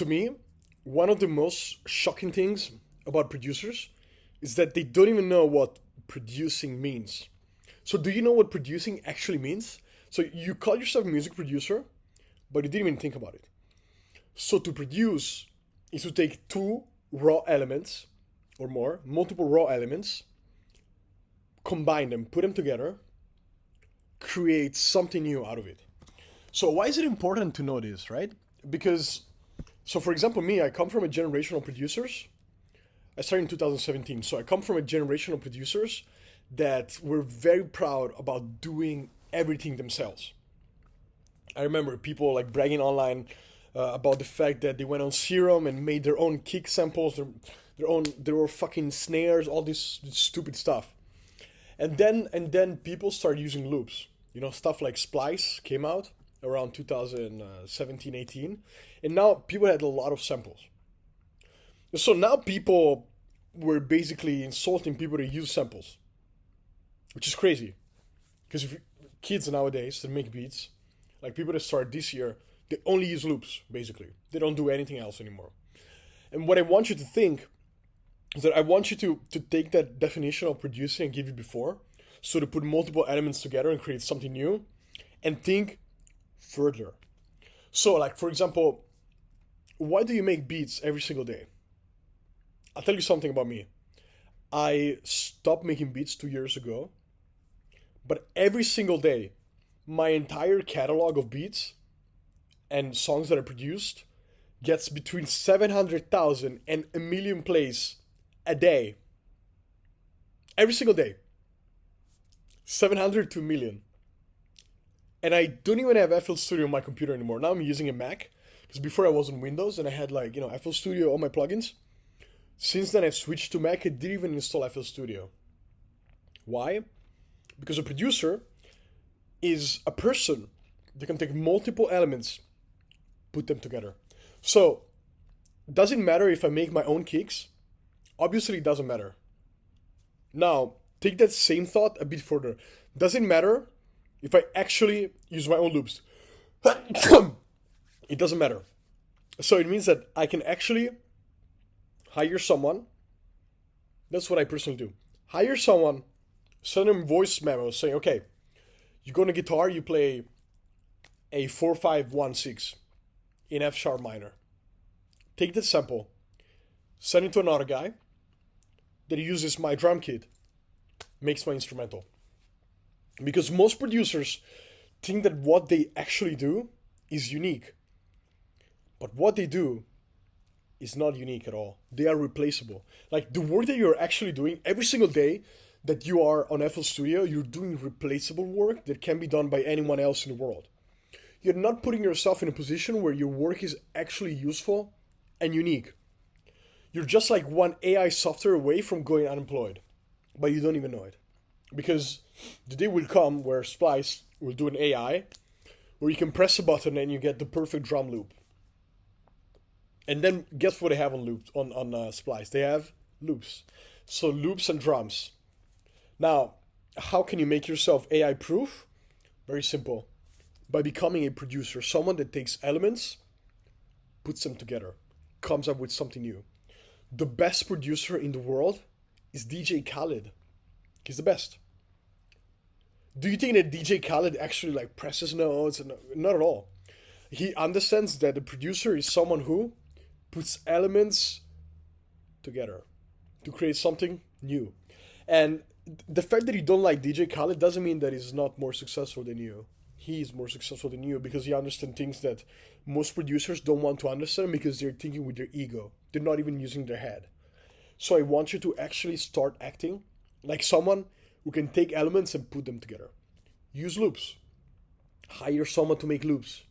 to me, one of the most shocking things about producers is that they don't even know what producing means. So, do you know what producing actually means? So, you call yourself a music producer, but you didn't even think about it. So, to produce is to take two raw elements or more, multiple raw elements, combine them, put them together, create something new out of it. So, why is it important to know this, right? Because, so for example, me, I come from a generation of producers. I started in 2017. So I come from a generation of producers that were very proud about doing everything themselves. I remember people like bragging online about the fact that they went on Serum and made their own kick samples, their own fucking snares, all this stupid stuff. And then people started using loops. You know, stuff like Splice came out around 2017, 18, and now people had a lot of samples. So now people were basically insulting people to use samples, which is crazy. Because if kids nowadays that make beats, like people that started this year, they only use loops, basically. They don't do anything else anymore. And what I want you to think is that I want you to take that definition of producing I gave you before, so to put multiple elements together and create something new, and think further. So, like, for example, why do you make beats every single day? I'll tell you something about me. I stopped making beats 2 years ago, but every single day, my entire catalog of beats and songs that I produced gets between 700,000 and a million plays a day. Every single day. 700 to a million. And I don't even have FL Studio on my computer anymore. Now I'm using a Mac. Because before I was on Windows and I had like, FL Studio, all my plugins. Since then I've switched to Mac. I didn't even install FL Studio. Why? Because a producer is a person that can take multiple elements, put them together. So, does it matter if I make my own kicks? Obviously it doesn't matter. Now, take that same thought a bit further. Does it matter if I actually use my own loops? It doesn't matter. So it means that I can actually hire someone. That's what I personally do. Hire someone, send them voice memos saying, okay, you go on a guitar, you play a 4-5-1-6 in F sharp minor. Take that sample, send it to another guy that uses my drum kit, makes my instrumental. Because most producers think that what they actually do is unique. But what they do is not unique at all. They are replaceable. Like the work that you're actually doing every single day that you are on FL Studio, you're doing replaceable work that can be done by anyone else in the world. You're not putting yourself in a position where your work is actually useful and unique. You're just like one AI software away from going unemployed, but you don't even know it. Because the day will come where Splice will do an AI where you can press a button and you get the perfect drum loop. And then guess what they have on loops on Splice? They have loops. So loops and drums. Now, how can you make yourself AI proof? Very simple. By becoming a producer, someone that takes elements, puts them together, comes up with something new. The best producer in the world is DJ Khaled. He's the best. Do you think that DJ Khaled actually like presses notes? Not at all. He understands that the producer is someone who puts elements together to create something new. And the fact that you don't like DJ Khaled doesn't mean that he's not more successful than you. He is more successful than you because he understands things that most producers don't want to understand because they're thinking with their ego. They're not even using their head. So I want you to actually start acting like someone who can take elements and put them together. Use loops. Hire someone to make loops.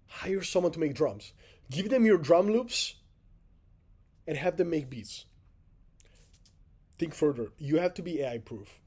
Hire someone to make drums. Give them your drum loops and have them make beats. Think further. You have to be AI proof.